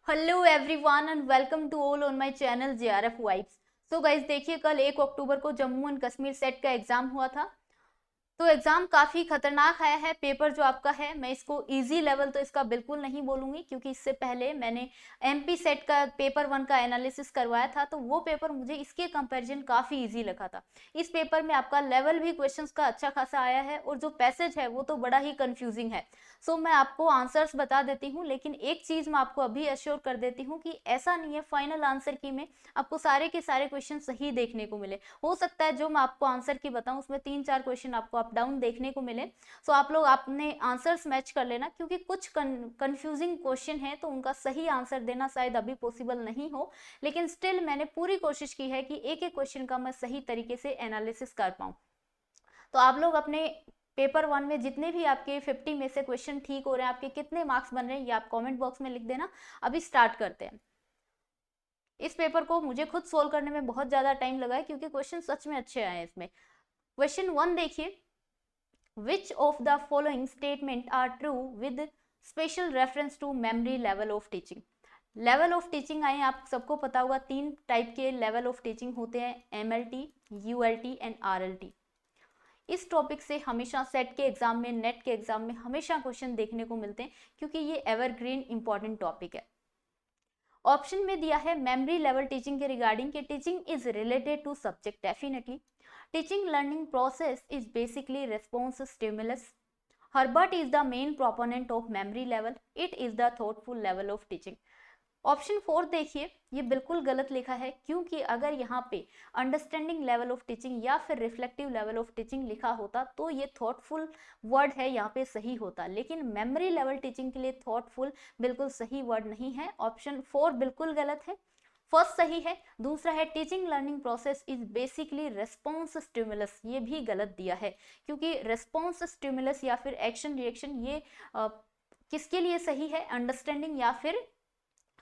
Hello everyone and welcome to all on my channel JRF vibes. So guys देखिए, कल 1 October को Jammu and Kashmir SET का exam हुआ था। तो एग्जाम काफी खतरनाक आया है। पेपर जो आपका है, मैं इसको इजी लेवल तो इसका बिल्कुल नहीं बोलूंगी, क्योंकि इससे पहले मैंने एमपी सेट का पेपर 1 का एनालिसिस करवाया था, तो वो पेपर मुझे इसके कंपैरिजन काफी इजी लगा था। इस पेपर में आपका लेवल भी क्वेश्चंस का अच्छा खासा आया है, और जो पैसेज है वो तो बड़ा ही कंफ्यूजिंग है। सो मैं आपको आंसर्स बता देती हूँ, लेकिन एक चीज मैं आपको अभी अश्योर कर देती हूँ कि ऐसा नहीं है फाइनल आंसर की में आपको सारे के सारे क्वेश्चन सही देखने को मिले। हो सकता है जो मैं आपको आंसर की बताऊं उसमें 3-4 क्वेश्चन आपको अप डाउन देखने को मिले। सो आप लोग अपने आंसर्स मैच कर लेना, क्योंकि कुछ कंफ्यूजिंग क्वेश्चन है तो उनका सही आंसर देना शायद अभी पॉसिबल नहीं हो, लेकिन स्टिल मैंने पूरी कोशिश की है कि एक एक क्वेश्चन का मैं सही तरीके से एनालिसिस कर पाऊं। तो आप लोग अपने पेपर 1 में जितने भी आपके 50 में से क्वेश्चन ठीक हो रहे हैं, आपके कितने मार्क्स बन रहे हैं, ये आप कमेंट बॉक्स में लिख देना। अभी स्टार्ट करते हैं। इस पेपर को मुझे खुद सोल्व करने में बहुत ज्यादा टाइम लगा है, क्योंकि क्वेश्चन सच में अच्छे आए हैं इसमें। क्वेश्चन 1 देखिए, which of the following statement are true with special reference to memory level of teaching. Level of teaching आए, आप सबको पता होगा 3 टाइप के लेवल ऑफ टीचिंग होते हैं, एमएलटी, यूएलटी एंड आरएलटी। इस टॉपिक से हमेशा सेट के एग्जाम में, नेट के एग्जाम में हमेशा क्वेश्चन देखने को मिलते हैं, क्योंकि ये एवरग्रीन इंपॉर्टेंट टॉपिक है। ऑप्शन में दिया है मेमोरी लेवल टीचिंग के रिगार्डिंग कि teaching is related to subject. Definitely teaching learning process is basically response stimulus. Herbert is the main proponent of memory level, it is the thoughtful level of teaching. Option 4 देखिए, ये बिल्कुल गलत लिखा है, क्योंकि अगर यहाँ पे अंडरस्टैंडिंग लेवल ऑफ टीचिंग या फिर रिफ्लेक्टिव लेवल ऑफ टीचिंग लिखा होता तो ये थॉटफुल वर्ड है यहाँ पे सही होता, लेकिन मेमोरी लेवल टीचिंग के लिए थॉटफुल बिल्कुल सही वर्ड नहीं है। ऑप्शन 4 बिल्कुल गलत है। फर्स्ट सही है, दूसरा है teaching learning process is basically response stimulus, ये भी गलत दिया है, क्योंकि रेस्पॉन्स स्टिमुलस या फिर एक्शन रिएक्शन ये किसके लिए सही है, अंडरस्टैंडिंग या फिर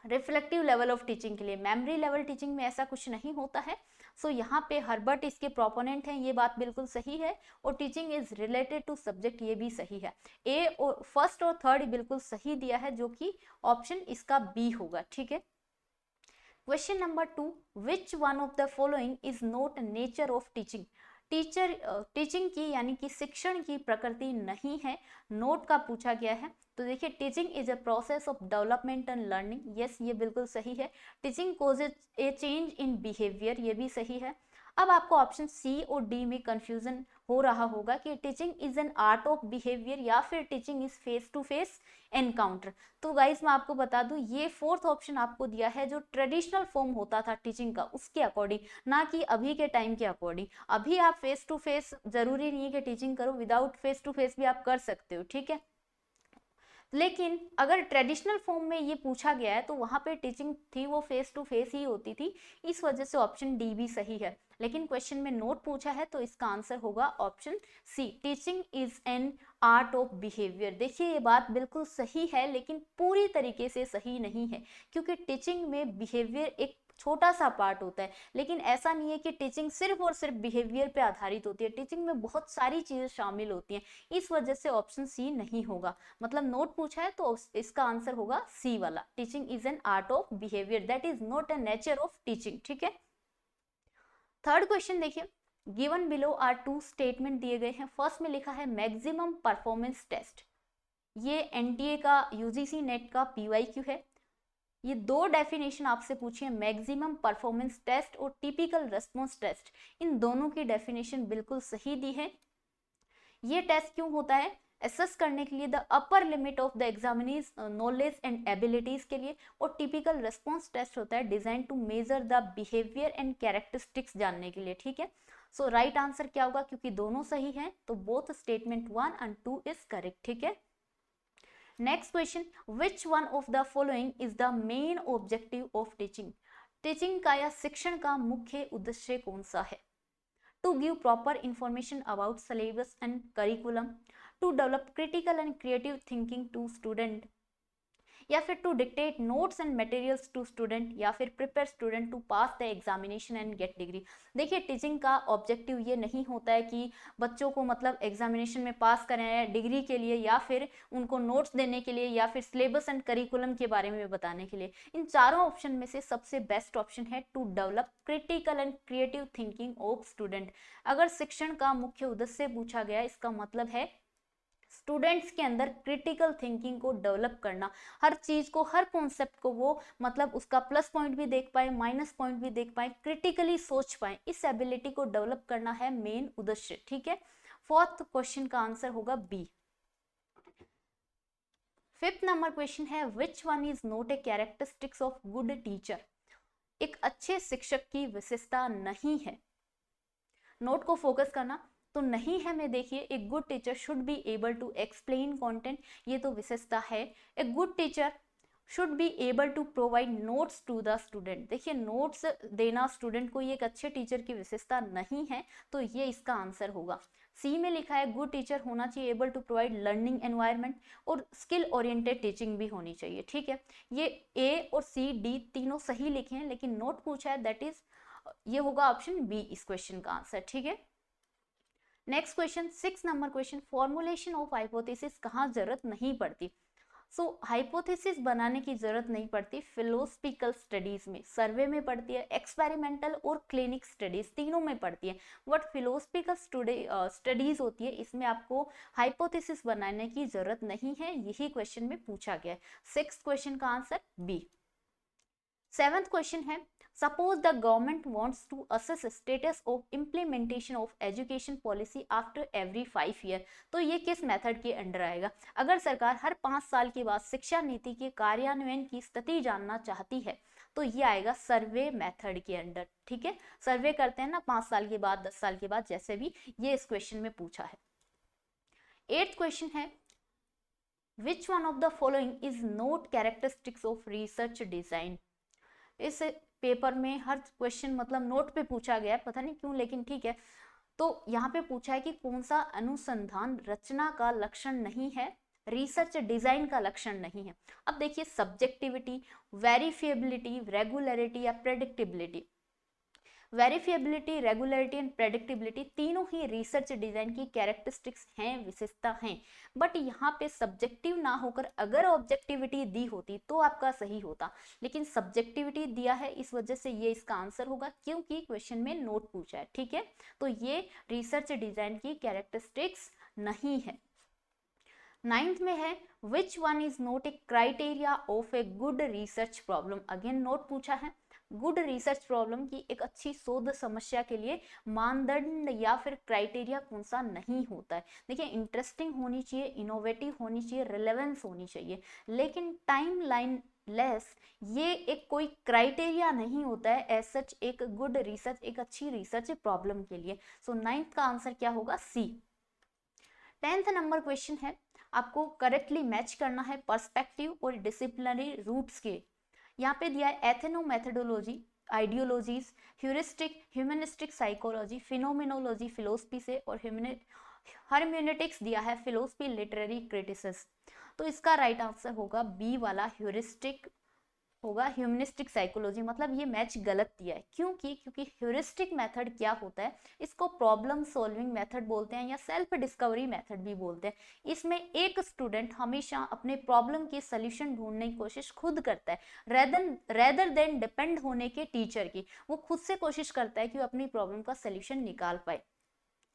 रिफ्लेक्टिव लेवल ऑफ टीचिंग के लिए। मेमोरी लेवल टीचिंग में ऐसा कुछ नहीं होता है। सो यहाँ पे हर्बर्ट इसके प्रोपोनेंट हैं, ये बात बिल्कुल सही है, और teaching is related to subject, ये भी सही है। ए और फर्स्ट और थर्ड बिल्कुल सही दिया है, जो कि ऑप्शन इसका बी होगा। ठीक है। Question number 2, which one of the following is not nature of teaching. Teaching की यानी कि शिक्षण की प्रकृति नहीं है, नोट का पूछा गया है। तो देखिए, teaching is a process of development and learning, yes ये बिल्कुल सही है। Teaching causes A change in behaviour, ये भी सही है। अब आपको ऑप्शन सी और डी में कंफ्यूजन हो रहा होगा कि teaching is an art of behaviour या फिर teaching is face to face encounter. तो गाइस मैं आपको बता दूं, ये फोर्थ ऑप्शन आपको दिया है जो ट्रेडिशनल फॉर्म होता था टीचिंग का, उसके अकॉर्डिंग, ना कि अभी के टाइम के अकॉर्डिंग। अभी आप फेस टू फेस जरूरी नहीं है कि टीचिंग करो, विदाउट फेस टू फेस भी आप कर सकते हो। ठीक है। लेकिन अगर ट्रेडिशनल फॉर्म में ये पूछा गया है तो वहां पे टीचिंग थी वो फेस टू फेस ही होती थी, इस वजह से ऑप्शन डी भी सही है। लेकिन क्वेश्चन में नोट पूछा है तो इसका आंसर होगा option C, teaching is an art of behaviour. देखिए ये बात बिल्कुल सही है, लेकिन पूरी तरीके से सही नहीं है, क्योंकि टीचिंग में बिहेवियर एक छोटा सा पार्ट होता है। लेकिन ऐसा नहीं है कि टीचिंग सिर्फ और सिर्फ बिहेवियर पे आधारित होती है, टीचिंग में बहुत सारी चीजें शामिल होती हैं, इस वजह से ऑप्शन सी नहीं होगा। मतलब नोट पूछा है तो इसका आंसर होगा सी वाला, teaching is an art of behaviour, that is not a nature of teaching. ठीक है। थर्ड क्वेश्चन देखिए, given below are two statement दिए गए हैं। फर्स्ट में लिखा है मैक्सिमम परफॉर्मेंस टेस्ट, ये एनटीए का यूजीसी नेट का पीवाईक्यू है। ये दो डेफिनेशन आपसे पूछी है, मैक्सिमम परफॉर्मेंस टेस्ट और टिपिकल रेस्पॉन्स टेस्ट, इन दोनों की डेफिनेशन बिल्कुल सही दी है। ये टेस्ट क्यों होता है, असेस करने के लिए the upper limit of the examinees knowledge and abilities के लिए, और टिपिकल रेस्पॉन्स टेस्ट होता है design to measure the behaviour and characteristics जानने के लिए। ठीक है। सो राइट आंसर क्या होगा, क्योंकि दोनों सही हैं तो both statement 1 and 2 is correct. ठीक है। Next question, which one of the following is the main objective of teaching. Teaching का या शिक्षण का मुख्य उद्देश्य कौन सा है। To give proper information about syllabus and curriculum, to develop critical and creative thinking to student, या फिर to dictate notes and materials to student, या फिर prepare student to pass the examination and get degree. देखिए teaching का objective ये नहीं होता है कि बच्चों को मतलब एग्जामिनेशन में पास करें डिग्री के लिए, या फिर उनको नोट्स देने के लिए, या फिर सिलेबस एंड करिकुलम के बारे में बताने के लिए। इन चारों ऑप्शन में से सबसे बेस्ट ऑप्शन है to develop critical and creative thinking of student. अगर शिक्षण का मुख्य उद्देश्य पूछा गया, इसका मतलब है स्टूडेंट्स के अंदर क्रिटिकल थिंकिंग को डेवलप करना, हर चीज को, हर कॉन्सेप्ट को वो मतलब उसका प्लस पॉइंट भी देख पाए, माइनस पॉइंट भी देख पाए, क्रिटिकली सोच पाए, इस एबिलिटी को डेवलप करना है मेन उद्देश्य। ठीक है, फोर्थ क्वेश्चन का आंसर होगा बी। फिफ्थ नंबर क्वेश्चन है which one is not a characteristics of good teacher. एक अच्छे शिक्षक की विशेषता नहीं है, नोट को फोकस करना, तो नहीं है में देखिए एक good teacher should be able to explain content, ये तो विशेषता है। A good teacher should be able to provide notes to the student, देखिए नोट्स देना स्टूडेंट को ये एक अच्छे टीचर की विशेषता नहीं है, तो ये इसका आंसर होगा। सी में लिखा है गुड टीचर होना चाहिए able to provide learning environment और स्किल ओरिएंटेड टीचिंग भी होनी चाहिए। ठीक है, ये ए और सी डी तीनों सही लिखे हैं, लेकिन नोट पूछा है, दैट इज ये होगा ऑप्शन बी इस क्वेश्चन का आंसर। ठीक है, next question, 6 number question, formulation of hypothesis कहाँ जरूरत नहीं पड़ती। सो हाइपोथेसिस बनाने की जरूरत नहीं पड़ती फिलोसफिकल स्टडीज में, सर्वे में पड़ती है, एक्सपेरिमेंटल और क्लिनिक स्टडीज तीनों में पड़ती है। बट फिलोसफिकल स्टडीज होती है, इसमें आपको हाइपोथेसिस बनाने की जरूरत नहीं है, यही क्वेश्चन में पूछा गया है। 6th क्वेश्चन का आंसर बी। 7th क्वेश्चन है suppose the government wants to assess status of implementation of education policy after every 5 year, तो ये किस मेथड के अंडर आएगा। अगर सरकार हर 5 साल के बाद शिक्षा नीति के कार्यान्वयन की स्थिति जानना चाहती है, तो ये आएगा सर्वे मेथड के अंडर। ठीक है, सर्वे करते हैं ना 5 साल के बाद, 10 साल के बाद, जैसे भी ये इस क्वेश्चन में पूछा है। 8th क्वेश्चन है which one of the following is not characteristics of research design. इस पेपर में हर क्वेश्चन मतलब नोट पे पूछा गया है, पता नहीं क्यों, लेकिन ठीक है। तो यहाँ पे पूछा है कि कौन सा अनुसंधान रचना का लक्षण नहीं है, रिसर्च डिजाइन का लक्षण नहीं है। अब देखिए सब्जेक्टिविटी, वेरिफिएबिलिटी, रेगुलरिटी या प्रेडिक्टेबिलिटी, वेरिफिएबिलिटी, रेगुलरिटी एंड प्रेडिक्टेबिलिटी तीनों ही रिसर्च डिजाइन की कैरेक्टरिस्टिक्स हैं, विशेषता हैं। बट यहाँ पे सब्जेक्टिव ना होकर अगर ऑब्जेक्टिविटी दी होती तो आपका सही होता, लेकिन सब्जेक्टिविटी दिया है, इस वजह से ये इसका आंसर होगा, क्योंकि क्वेश्चन में नोट पूछा है। ठीक है, तो ये रिसर्च डिजाइन की कैरेक्टरिस्टिक्स नहीं है। 9th में है which one is not A criteria of a good research problem. Again note पूछा है, गुड रिसर्च प्रॉब्लम की एक अच्छी शोध समस्या के लिए मानदंड या फिर क्राइटेरिया कौन सा नहीं होता है। देखिए इंटरेस्टिंग होनी चाहिए, इनोवेटिव होनी चाहिए, रिलेवेंस होनी चाहिए, लेकिन टाइम लाइन लेस ये एक कोई क्राइटेरिया नहीं होता है एज सच एक गुड रिसर्च, एक अच्छी रिसर्च प्रॉब्लम के लिए। सो 9th का आंसर क्या होगा, सी। 10th नंबर क्वेश्चन है, आपको करेक्टली मैच करना है पर्सपेक्टिव और डिसिप्लिनरी रूट्स के। यहाँ पे दिया है ethnomethodology, ideologies, heuristic, humanistic psychology, phenomenology philosophy से, और हर्मेनेटिक्स दिया है फिलोसफी लिटरेरी क्रिटिसिज्म। तो इसका राइट आंसर होगा बी वाला, ह्यूरिस्टिक होगा, ह्यूमनिस्टिक साइकोलॉजी। मतलब ये मैच गलत दिया है, क्योंकि ह्यूरिस्टिक मेथड क्या होता है, इसको प्रॉब्लम सॉल्विंग मेथड बोलते हैं या सेल्फ डिस्कवरी मेथड भी बोलते हैं। इसमें एक स्टूडेंट हमेशा अपने प्रॉब्लम की सोल्यूशन ढूंढने की कोशिश खुद करता है, रेदर देन डिपेंड होने के टीचर की। वो खुद से कोशिश करता है कि वो अपनी प्रॉब्लम का सोल्यूशन निकाल पाए,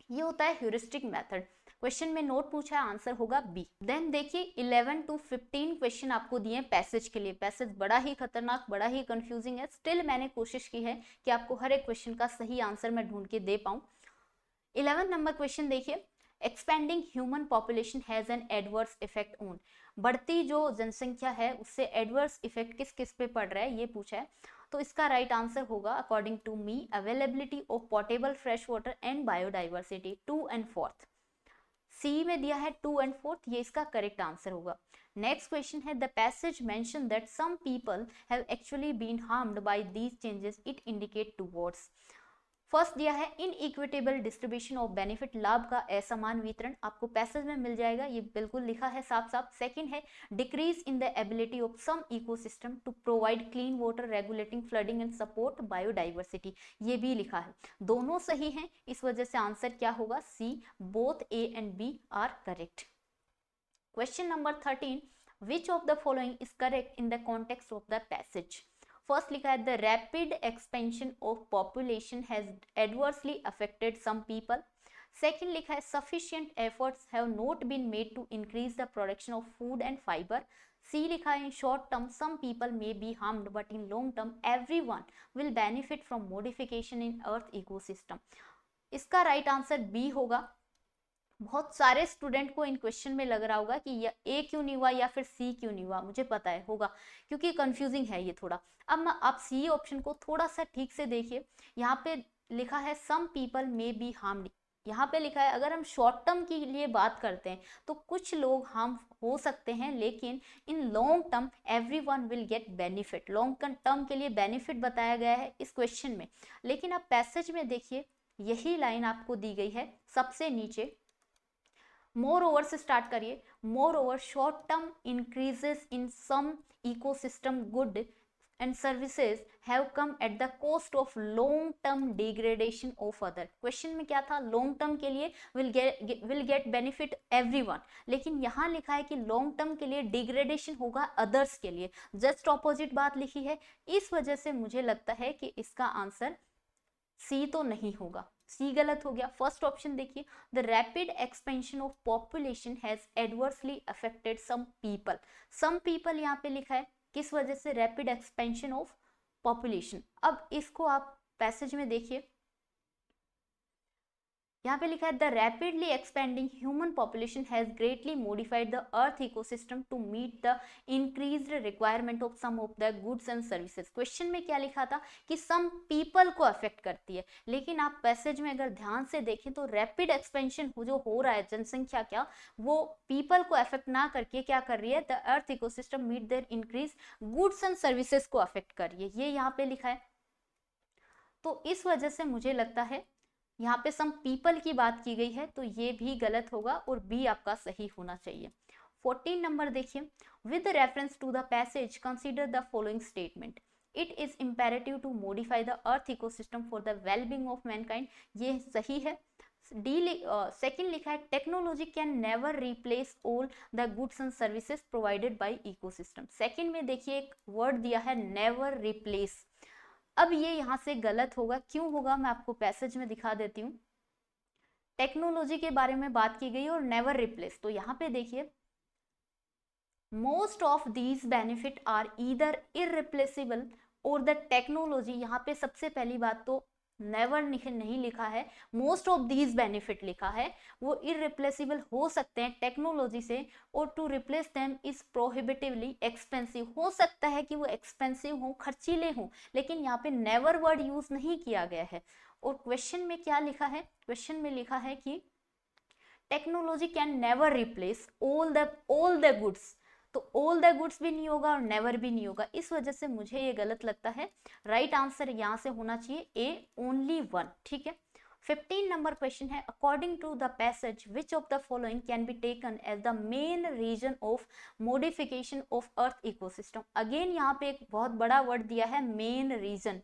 ये होता है ह्यूरिस्टिक मेथड। क्वेश्चन में नोट पूछा है, आंसर होगा बी। देन देखिए 11 to 15 क्वेश्चन आपको दिए पैसेज के लिए। पैसेज बड़ा ही खतरनाक, बड़ा ही कंफ्यूजिंग है, स्टिल मैंने कोशिश की है कि आपको हर एक क्वेश्चन का सही आंसर मैं ढूंढ के दे पाऊं। 11 नंबर क्वेश्चन देखिए, expanding human population has an adverse effect on. बढ़ती जो जनसंख्या है उससे एडवर्स इफेक्ट किस किस पे पड़ रहा है, ये पूछा है। तो इसका राइट आंसर होगा according to me availability of portable fresh water and biodiversity, 2 and 4th। C में दिया है 2 and 4th, ये इसका करेक्ट आंसर होगा। नेक्स्ट क्वेश्चन है the passage mention that some people have actually been harmed by these changes, it indicate towards. First दिया है inequitable distribution of benefit, लाभ का असमान वितरण, आपको पैसेज में मिल जाएगा, ये बिल्कुल लिखा है साफ साफ। सेकंड है decrease in the ability of some ecosystem to provide clean water, regulating flooding and support biodiversity, ये भी लिखा है। दोनों सही हैं, इस वजह से आंसर क्या होगा, C, both A and B are correct. Question number 13, which of the following is correct in the context of the passage. First लिखा है the rapid expansion of population has adversely affected some people. Second लिखा है sufficient efforts have not been made to increase the production of food and fibre. C लिखा है in short term some people may be harmed but in long term everyone will benefit from modification in earth ecosystem. इसका right answer B होगा। बहुत सारे student को इन question में लग रहा होगा कि ए क्यों नहीं हुआ या फिर सी क्यों नहीं हुआ, मुझे पता है होगा क्योंकि कंफ्यूजिंग है ये थोड़ा। अब आप सी ऑप्शन को थोड़ा सा ठीक से देखिए, यहाँ पे लिखा है some people may be harmed, यहाँ पे लिखा है अगर हम शॉर्ट टर्म के लिए बात करते हैं तो कुछ लोग हार्म हो सकते हैं, लेकिन in long term everyone will get benefit, long term के लिए बेनिफिट बताया गया है इस क्वेश्चन में। लेकिन आप पैसेज में देखिए, यही लाइन आपको दी गई है सबसे नीचे, मोर ओवर से स्टार्ट करिए, moreover short term increases in some ecosystem good and services have come at the cost of long term degradation of other. Question में क्या था, लॉन्ग टर्म के लिए विल गेट बेनिफिट एवरीवन, लेकिन यहाँ लिखा है कि लॉन्ग टर्म के लिए डिग्रेडेशन होगा अदर्स के लिए, जस्ट ऑपोजिट बात लिखी है। इस वजह से मुझे लगता है कि इसका आंसर सी तो नहीं होगा, सी गलत हो गया। फर्स्ट ऑप्शन देखिए, the rapid expansion of population has adversely affected some people, some people यहाँ पे लिखा है, किस वजह से, रैपिड एक्सपेंशन ऑफ पॉपुलेशन। अब इसको आप पैसेज में देखिए, यहाँ पे लिखा है the rapidly expanding human population has greatly modified the earth ecosystem to meet the increased requirement of some of the goods and services. Question में क्या लिखा था कि सम पीपल को अफेक्ट करती है, लेकिन आप पैसेज में अगर ध्यान से देखें तो रैपिड एक्सपेंशन जो हो रहा है जनसंख्या क्या, वो पीपल को अफेक्ट ना करके क्या कर रही है, the earth ecosystem meet their increase goods and services को अफेक्ट कर रही है, ये यहाँ पे लिखा है। तो इस वजह से मुझे लगता है यहाँ पे सम पीपल की बात की गई है, तो ये भी गलत होगा और बी आपका सही होना चाहिए। 14 नंबर देखिए, with reference to the passage consider the following statement, it is imperative to modify the earth ecosystem for the wellbeing of mankind, ये सही है। डी सेकेंड लिखा है technology can never replace all the goods and services provided by ecosystem. Second में देखिए एक word दिया है नेवर रिप्लेस, अब ये यहाँ से गलत होगा, क्यों होगा मैं आपको पैसेज में दिखा देती हूँ। टेक्नोलॉजी के बारे में बात की गई और नेवर रिप्लेस, तो यहाँ पे देखिए most of these benefit are either irreplaceable और द टेक्नोलॉजी, यहाँ पे सबसे पहली बात तो नेवर नहीं लिखा है, मोस्ट ऑफ दीज बेनिफिट लिखा है, वो इररिप्लेसेबल हो सकते हैं टेक्नोलॉजी से, और to replace them is prohibitively expensive, हो सकता है कि वो एक्सपेंसिव हो, खर्चीले हो, लेकिन यहाँ पे नेवर वर्ड यूज नहीं किया गया है। और क्वेश्चन में क्या लिखा है, क्वेश्चन में लिखा है कि technology can never replace all the goods, तो ऑल द गुड्स भी नहीं होगा और नेवर भी नहीं होगा, इस वजह से मुझे ये गलत लगता है। राइट आंसर यहाँ से होना चाहिए ए, ओनली वन, ठीक है। 15 नंबर क्वेश्चन है, according to the passage which of the following can be taken as the main reason of modification of earth ecosystem. Again यहाँ पे एक बहुत बड़ा वर्ड दिया है मेन रीजन,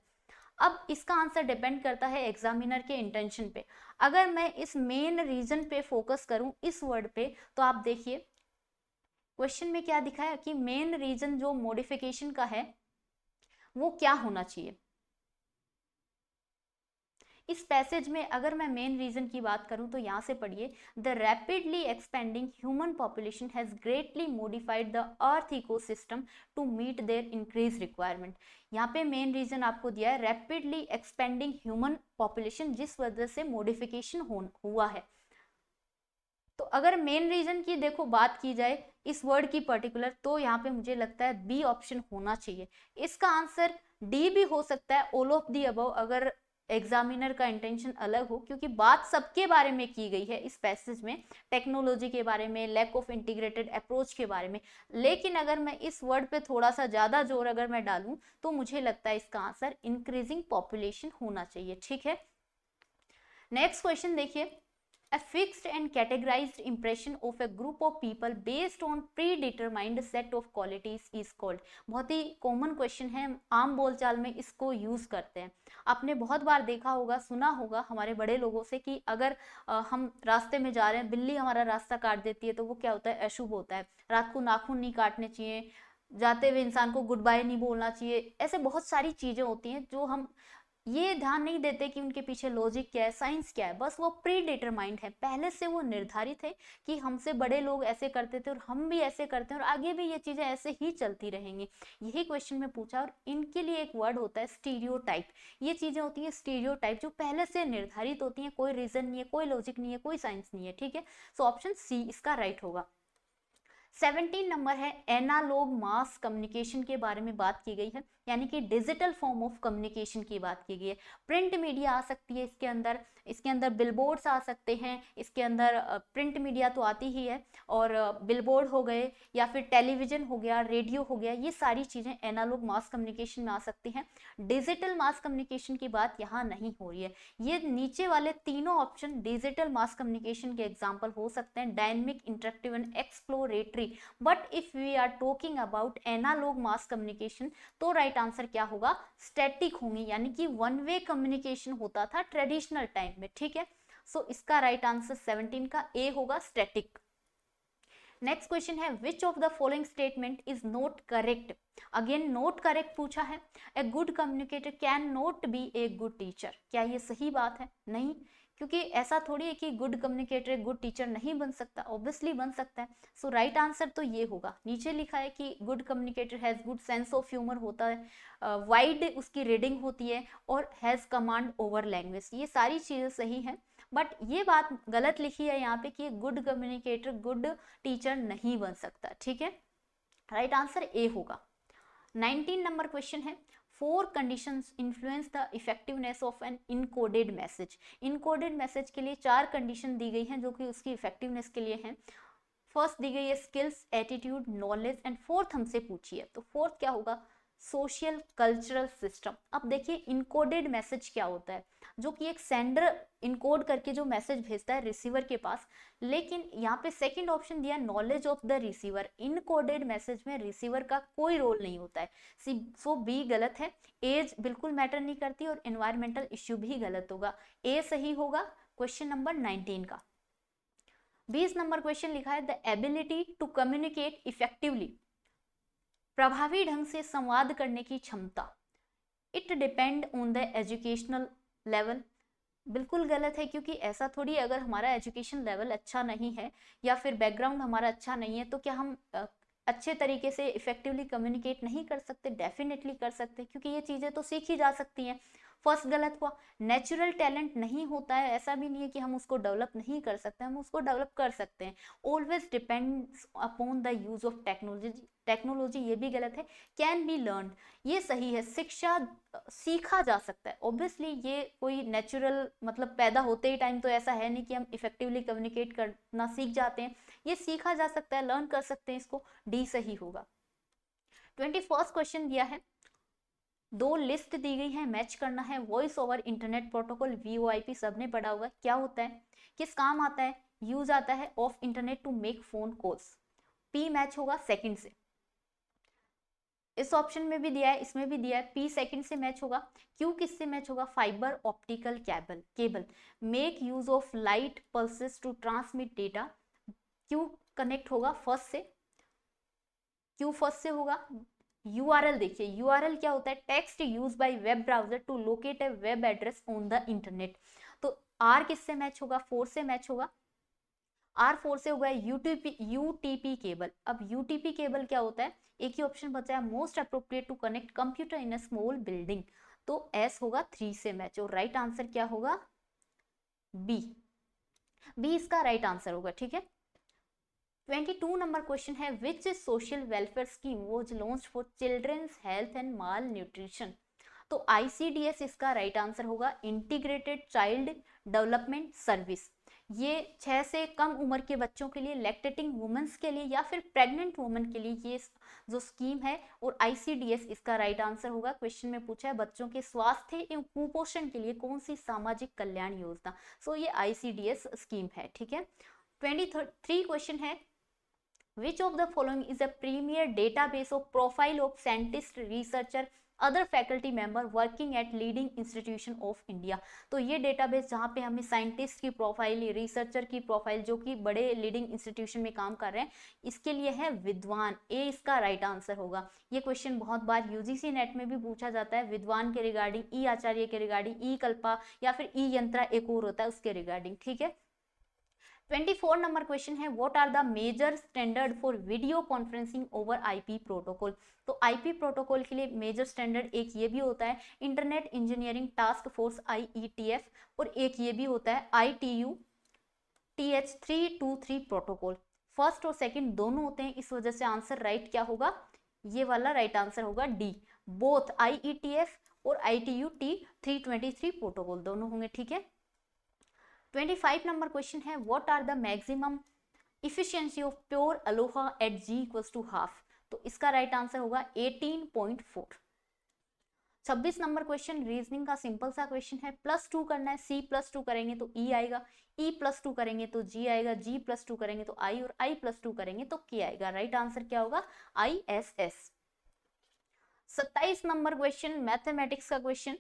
अब इसका आंसर डिपेंड करता है एग्जामिनर के इंटेंशन पे। अगर मैं इस मेन रीजन पे फोकस करूं इस वर्ड पे, तो आप देखिए क्वेश्चन में क्या दिखा है कि मेन रीजन जो मॉडिफिकेशन का है वो क्या होना चाहिए। इस पैसेज में अगर मैं मेन रीजन की बात करूं तो यहां से पढ़िए, the rapidly expanding human population has greatly modified the earth ecosystem to meet their increase requirement. यहाँ पे मेन रीजन आपको दिया है रैपिडली एक्सपेंडिंग ह्यूमन पॉपुलेशन, जिस वजह से मॉडिफिकेशन हुआ है। तो अगर मेन रीजन की देखो बात की जाए इस वर्ड की पर्टिकुलर, तो यहाँ पे मुझे लगता है बी ऑप्शन होना चाहिए। इसका आंसर डी भी हो सकता है, ऑल ऑफ दी अबव, अगर एग्जामिनर का इंटेंशन अलग हो, क्योंकि बात सबके बारे में की गई है इस पैसेज में, टेक्नोलॉजी के बारे में, लैक ऑफ इंटीग्रेटेड अप्रोच के बारे में, लेकिन अगर मैं इस वर्ड पे थोड़ा सा ज्यादा जोर अगर मैं डालूं तो मुझे लगता है इसका आंसर इंक्रीजिंग पॉपुलेशन होना चाहिए, ठीक है। नेक्स्ट क्वेश्चन देखिए, a fixed and categorized impression of a group of people based on predetermined set of qualities is called। बहुत ही कॉमन क्वेश्चन है, आम बोलचाल में इसको यूज करते हैं। आपने बहुत बार देखा होगा, सुना होगा हमारे बड़े लोगों से कि अगर हम रास्ते में जा रहे हैं, बिल्ली हमारा रास्ता काट देती है तो वो क्या होता है, अशुभ होता है। रात को नाखून नहीं काटने चाहिए, जाते हुए इंसान को गुड बाय नहीं बोलना चाहिए। ऐसे बहुत सारी चीजें होती हैं जो हम ये ध्यान नहीं देते कि उनके पीछे लॉजिक क्या है, साइंस क्या है। बस वो प्री डिटरमाइंड है, पहले से वो निर्धारित है कि हमसे बड़े लोग ऐसे करते थे और हम भी ऐसे करते हैं और आगे भी ये चीजें ऐसे ही चलती रहेंगी। यही क्वेश्चन में पूछा। और इनके लिए एक वर्ड होता है स्टीरियोटाइप। ये चीजें होती है स्टीरियोटाइप जो पहले से निर्धारित होती है, कोई रीजन नहीं है, कोई लॉजिक नहीं है, कोई साइंस नहीं है। ठीक है, सो ऑप्शन सी इसका राइट होगा। 17 नंबर है, एनालॉग मास कम्युनिकेशन के बारे में बात की गई है, यानी कि डिजिटल फॉर्म ऑफ कम्युनिकेशन की बात की गई है। प्रिंट मीडिया आ सकती है इसके अंदर बिलबोर्ड्स आ सकते हैं, इसके अंदर प्रिंट मीडिया तो आती ही है, और बिलबोर्ड हो गए या फिर टेलीविजन हो गया, रेडियो हो गया, ये सारी चीजें एनालॉग मास कम्युनिकेशन में आ सकती हैं। डिजिटल मास कम्युनिकेशन की बात यहाँ नहीं हो रही है। ये नीचे वाले तीनों ऑप्शन डिजिटल मास कम्युनिकेशन के एग्जाम्पल हो सकते हैं, dynamic, interactive and exploratory. But if we are talking about analog mass communication तो राइट आंसर क्या होगा, स्टैटिक होंगी, यानी कि वन वे कम्युनिकेशन होता था ट्रेडिशनल टाइम में। ठीक है, सो इसका राइट आंसर 17 का ए होगा, स्टैटिक। नेक्स्ट क्वेश्चन है, विच of the following statement is not correct. Again not correct पूछा है। A good communicator can not be A good teacher. क्या ये सही बात है? नहीं, क्योंकि ऐसा थोड़ी है कि गुड कम्युनिकेटर गुड टीचर नहीं बन सकता, ऑब्वियसली बन सकता है। सो राइट आंसर तो ये होगा। नीचे लिखा है कि good communicator has good sense of humour होता है, वाइड उसकी रीडिंग होती है और हैज कमांड ओवर लैंग्वेज। ये सारी चीजें सही हैं, बट ये बात गलत लिखी है यहाँ पे कि गुड कम्युनिकेटर गुड टीचर नहीं बन सकता। ठीक है, राइट आंसर ए होगा। 19 नंबर क्वेश्चन है, 4 conditions influence the effectiveness of an encoded message. Encoded message के लिए 4 कंडीशन दी गई हैं जो कि उसकी इफेक्टिवनेस के लिए हैं। फर्स्ट दी गई है skills, attitude, knowledge and fourth हमसे पूछी है, तो फोर्थ क्या होगा, सोशल कल्चरल सिस्टम। अब देखिए इनकोडेड मैसेज क्या होता है, जो कि एक सेंडर इनकोड करके जो मैसेज भेजता है रिसीवर के पास, लेकिन यहाँ पे सेकंड ऑप्शन दिया knowledge of the receiver. Encoded message में रिसीवर का कोई रोल नहीं होता है, सो बी गलत है। एज बिल्कुल मैटर नहीं करती और एनवायरमेंटल इश्यू भी गलत होगा, ए सही होगा क्वेश्चन नंबर 19 का। 20 नंबर क्वेश्चन लिखा है, the ability to communicate effectively, प्रभावी ढंग से संवाद करने की क्षमता, it depend on the educational level. बिल्कुल गलत है, क्योंकि ऐसा थोड़ी अगर हमारा एजुकेशन लेवल अच्छा नहीं है या फिर बैकग्राउंड हमारा अच्छा नहीं है तो क्या हम अच्छे तरीके से इफेक्टिवली कम्युनिकेट नहीं कर सकते? डेफिनेटली कर सकते, क्योंकि ये चीज़ें तो सीखी जा सकती हैं। फर्स्ट गलत हुआ। नेचुरल टैलेंट नहीं होता है, ऐसा भी नहीं है कि हम उसको डेवलप नहीं कर सकते, हम उसको डेवलप कर सकते हैं। Always depends upon the use of technology, ये भी गलत है। कैन बी लर्न, ये सही है। शिक्षा सीखा जा सकता है, ऑब्वियसली ये कोई नेचुरल मतलब पैदा होते ही टाइम तो ऐसा है नहीं कि हम इफेक्टिवली कम्युनिकेट करना सीख जाते हैं, ये सीखा जा सकता है, लर्न कर सकते हैं इसको, डी सही होगा। 21st क्वेश्चन दिया है, 2 लिस्ट दी गई है, मैच करना है। Voice over internet protocol VoIP सबने पढ़ा होगा, क्या होता है, किस काम आता है, यूज आता है of internet to make phone calls. P match होगा सेकंड से, इस ऑप्शन में भी दिया है, इसमें भी दिया है, पी सेकंड से मैच होगा। क्यू किससे मैच होगा, fibre optical cable make use of light pulses to transmit data. Q connect होगा फर्स्ट से, क्यू फर्स्ट से होगा। URL देखिए, URL क्या होता है, text use by web browser to locate a web address on the internet. तो R किससे मैच होगा, 4 से मैच होगा। R4 से होगा UTP केबल। अब UTP केबल क्या होता है, एक ही ऑप्शन बचा है, most appropriate to connect computer in a small building, तो S होगा 3 से मैच, और राइट आंसर क्या होगा, बी इसका राइट आंसर होगा। ठीक है, 22 नंबर क्वेश्चन है, which social welfare scheme was launched for children's health and malnutrition. तो ICDS इसका राइट आंसर होगा, इंटीग्रेटेड चाइल्ड डेवलपमेंट सर्विस। ये 6 से कम उम्र के बच्चों के लिए, लैक्टेटिंग वुमेन्स के लिए या फिर प्रेग्नेंट वुमेन के लिए ये जो स्कीम है। और ICDS इसका राइट आंसर होगा। क्वेश्चन में पूछा है बच्चों के स्वास्थ्य एवं कुपोषण के लिए कौन सी सामाजिक कल्याण योजना, सो ये ICDS स्कीम है, ठीक है। 23 क्वेश्चन है, Which of the following is a premier database of profile of scientist, researcher, other faculty member working at leading institution of India। तो ये डेटाबेस जहाँ पे हमें साइंटिस्ट की प्रोफाइल, रिसर्चर की प्रोफाइल जो कि बड़े लीडिंग इंस्टीट्यूशन में काम कर रहे हैं, इसके लिए है विद्वान। ए इसका राइट आंसर होगा। ये क्वेश्चन बहुत बार UGC नेट में भी पूछा जाता है, विद्वान के रिगार्डिंग, ई आचार्य के रिगार्डिंग, ई कल्पा या फिर ई यंत्रा एक और होता है उसके रिगार्डिंग, ठीक है। 24 नंबर क्वेश्चन है, what are the major standard for video conferencing over IP protocol. तो IP प्रोटोकॉल के लिए मेजर स्टैंडर्ड एक ये भी होता है internet engineering task force IETF, और एक ये भी होता है ITU TH323 प्रोटोकॉल। फर्स्ट और सेकंड दोनों होते हैं, इस वजह से आंसर राइट क्या होगा, ये वाला राइट आंसर होगा D, बोथ IETF और ITU T323 प्रोटोकॉल दोनों होंगे, ठीक है। 25 नंबर क्वेश्चन है, what are the maximum efficiency of pure ALOHA at G equals to half. तो इसका राइट आंसर होगा 18.4। 26 नंबर क्वेश्चन रीजनिंग का सिंपल सा क्वेश्चन है, +2 करना है, C+2 करेंगे तो E आएगा, E+2 करेंगे तो G आएगा, G+2 करेंगे तो I, और I+2 करेंगे तो K आएगा। राइट आंसर क्या होगा, ISS। 27 नंबर क्वेश्चन मैथमेटिक्स का question,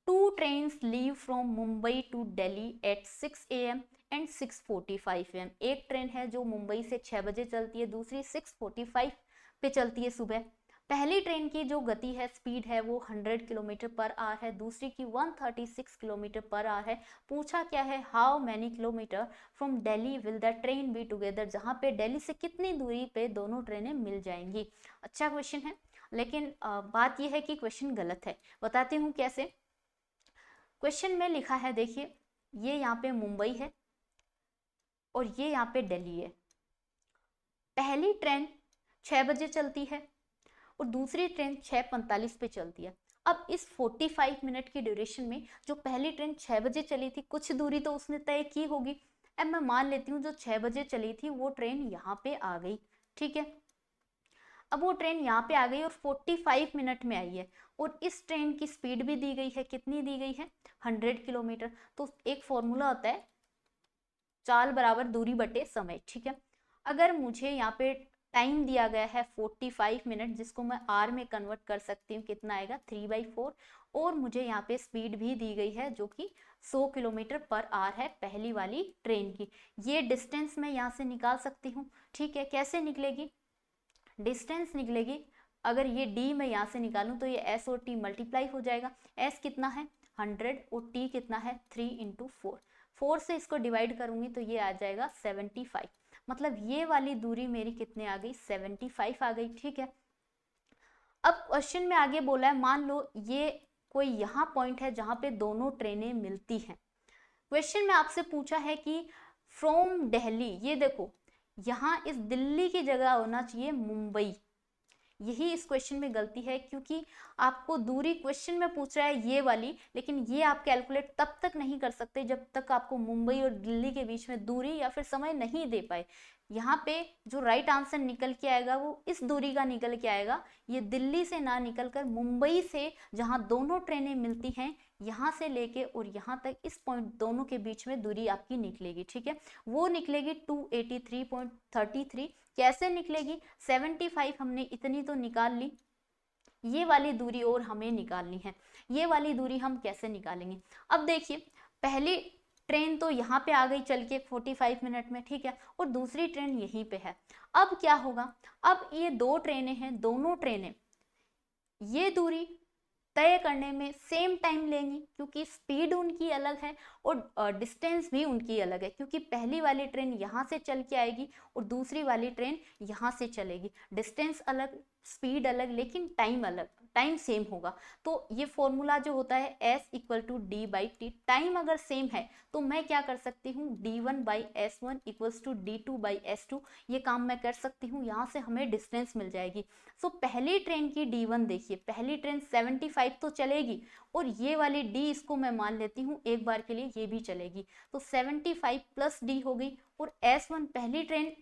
2 trains leave from Mumbai to Delhi at 6 AM and 6:45 AM। एक ट्रेन है जो मुंबई से 6 बजे चलती है, दूसरी 6:45 पे चलती है सुबह। पहली ट्रेन की जो गति है, स्पीड है, वो 100 किलोमीटर पर आवर है, दूसरी की 136 किलोमीटर पर आवर है। पूछा क्या है, how many kilometre from Delhi will the train be together, जहाँ पे दिल्ली से कितनी दूरी पे दोनों ट्रेनें मिल जाएंगी। अच्छा क्वेश्चन है, लेकिन बात यह है कि क्वेश्चन गलत है। बताती हूँ कैसे। क्वेश्चन में लिखा है, देखिए ये यहाँ पे मुंबई है और ये यहाँ पे दिल्ली है। पहली ट्रेन 6 बजे चलती है और दूसरी ट्रेन 6:45 पे चलती है। अब इस 45 मिनट की ड्यूरेशन में जो पहली ट्रेन 6 बजे चली थी, कुछ दूरी तो उसने तय की होगी। अब मैं मान लेती हूँ जो 6 बजे चली थी वो ट्रेन यहाँ पे आ गई, ठीक है। अब वो ट्रेन यहाँ पे आ गई और 45 मिनट में आई है, और इस ट्रेन की स्पीड भी दी गई है, कितनी दी गई है, 100 किलोमीटर। तो एक फॉर्मूला होता है चाल बराबर दूरी बटे समय, ठीक है। अगर मुझे यहाँ पे टाइम दिया गया है 45 मिनट, जिसको मैं आर में कन्वर्ट कर सकती हूँ, कितना आएगा 3/4, और मुझे यहाँ पे स्पीड भी दी गई है जो कि 100 किलोमीटर पर आवर है पहली वाली ट्रेन की। ये डिस्टेंस मैं यहाँ से निकाल सकती हूँ, ठीक है। कैसे निकलेगी, डिस्टेंस निकलेगी, अगर ये D मैं यहाँ से निकालूं तो ये S और T मल्टीप्लाई हो जाएगा। S कितना है 100 और T कितना है 3 × 4, 4 से इसको डिवाइड करूंगी तो ये आ जाएगा 75। मतलब ये वाली दूरी मेरी कितने आ गई, 75 आ गई, ठीक है। अब क्वेश्चन में आगे बोला है, मान लो ये कोई यहाँ पॉइंट है जहाँ पे दोनों ट्रेनें मिलती हैं। क्वेश्चन में आपसे पूछा है कि फ्रॉम दिल्ली, ये देखो यहाँ इस दिल्ली की जगह होना चाहिए मुंबई। यही इस क्वेश्चन में गलती है, क्योंकि आपको दूरी क्वेश्चन में पूछ रहा है ये वाली, लेकिन ये आप कैलकुलेट तब तक नहीं कर सकते जब तक आपको मुंबई और दिल्ली के बीच में दूरी या फिर समय नहीं दे पाए। यहाँ पे जो राइट आंसर निकल के आएगा वो इस दूरी का निकल के आएगा, ये दिल्ली से ना निकल कर मुंबई से, जहाँ दोनों ट्रेनें मिलती हैं, यहाँ से लेके और यहाँ तक, इस पॉइंट दोनों के बीच में दूरी आपकी निकलेगी, ठीक है। वो निकलेगी 283.33। कैसे निकलेगी, 75 हमने इतनी तो निकाल ली, ये वाली दूरी और हमें निकालनी है। ये वाली दूरी हम कैसे निकालेंगे, अब देखिए पहली ट्रेन तो यहाँ पे आ गई चल के 45 मिनट में, ठीक है, और दूसरी ट्रेन यहीं पे है। अब क्या होगा, अब ये दो ट्रेनें हैं, दोनों ट्रेनें ये दूरी तय करने में सेम टाइम लेंगी, क्योंकि स्पीड उनकी अलग है और डिस्टेंस भी उनकी अलग है, क्योंकि पहली वाली ट्रेन यहाँ से चल के आएगी और दूसरी वाली ट्रेन यहाँ से चलेगी। डिस्टेंस अलग, स्पीड अलग, लेकिन टाइम अलग, टाइम सेम होगा। तो ये फॉर्मूला जो होता है S equal to D by T, time अगर सेम है तो मैं क्या कर सकती हूँ, D1 by S1 equals to D2 by S2, ये काम मैं कर सकती हूँ, यहाँ से हमें डिस्टेंस मिल जाएगी। सो पहली ट्रेन की D1 देखिए, पहली ट्रेन 75 तो चलेगी, और ये वाली D इसको मैं मान लेती हूँ एक बार के लिए ये भी चलेगी, तो 75 प्लस D हो गई। और S1 पहली ट्रेन,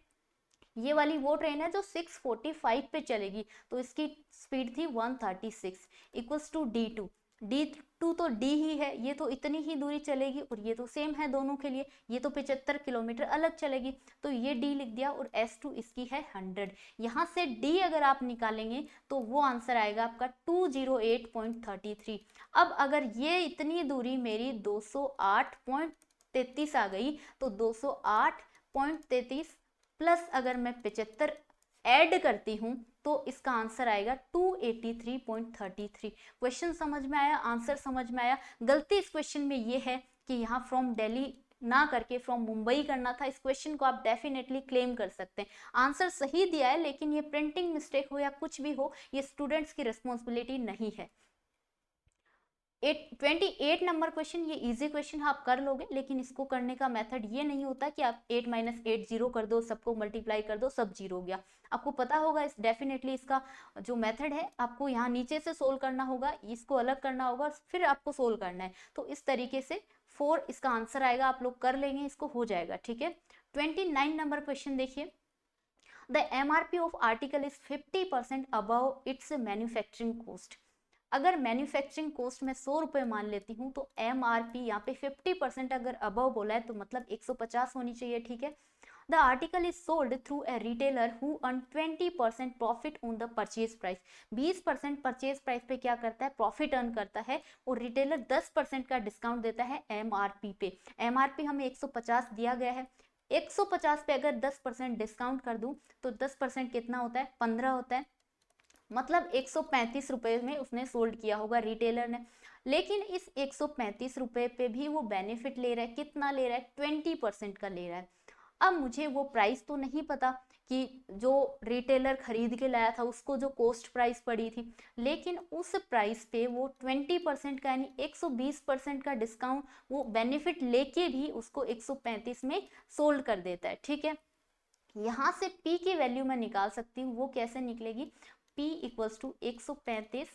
ये वाली वो ट्रेन है जो 6:45 पे चलेगी, तो इसकी स्पीड थी 136 इक्वल्स टू D2, D2 तो D ही है, ये तो इतनी ही दूरी चलेगी, और ये तो सेम है दोनों के लिए, ये तो 75 किलोमीटर अलग चलेगी, तो ये D लिख दिया, और S2 इसकी है 100। यहाँ से D अगर आप निकालेंगे तो वो आंसर आएगा आपका 208.33। अब अगर ये इतनी दूरी मेरी 208.33 आ गई, तो 208.33 प्लस अगर मैं 75 ऐड करती हूँ तो इसका आंसर आएगा 283.33। क्वेश्चन समझ में आया, आंसर समझ में आया। गलती इस क्वेश्चन में ये है कि यहाँ फ्रॉम दिल्ली ना करके फ्रॉम मुंबई करना था। इस क्वेश्चन को आप डेफिनेटली क्लेम कर सकते हैं, आंसर सही दिया है, लेकिन ये प्रिंटिंग मिस्टेक हो या कुछ भी हो, ये स्टूडेंट्स की रिस्पॉन्सिबिलिटी नहीं है। 28 नंबर क्वेश्चन, ये इजी क्वेश्चन आप कर लोगे, लेकिन इसको करने का मेथड ये नहीं होता कि आप 8 माइनस 8 जीरो कर दो, सबको मल्टीप्लाई कर दो, सब जीरो हो गया। आपको पता होगा इस डेफिनेटली इसका जो मेथड है, आपको यहाँ नीचे से सोल्व करना होगा, इसको अलग करना होगा, फिर आपको सोल्व करना है। तो इस तरीके से 4 इसका आंसर आएगा, आप लोग कर लेंगे, इसको हो जाएगा। ठीक है, 29 नंबर क्वेश्चन देखिए, the MRP of article is 50% above it's manufacturing cost. अगर मैन्युफैक्चरिंग कॉस्ट में 100 रुपये मान लेती हूँ, तो MRP यहाँ पे 50% अगर अबव बोला है तो मतलब 150 होनी चाहिए। ठीक है, the article is sold through a retailer who earn 20% profit on the purchase price. 20% purchase price पे क्या करता है, प्रॉफिट अर्न करता है, और रिटेलर 10% का डिस्काउंट देता है MRP पे। MRP हमें 150 दिया गया है, 150 पे अगर 10% डिस्काउंट कर दूं तो 10% कितना होता है, 15 होता है, मतलब 135 रुपए में उसने सोल्ड किया होगा रिटेलर ने। लेकिन इस 135 रुपए पे भी वो बेनिफिट ले रहा है, कितना ले रहा है, 20% का ले रहा है। अब मुझे वो प्राइस तो नहीं पता कि जो रिटेलर खरीद के लाया था उसको जो कॉस्ट प्राइस पड़ी थी, लेकिन उस प्राइस पे वो 20% का यानी 120% का डिस्काउंट, वो बेनिफिट लेके भी उसको 135 में सोल्ड कर देता है। ठीक है, यहाँ से P की वैल्यू मैं निकाल सकती हूँ, वो कैसे निकलेगी, P इक्वल्स टू 135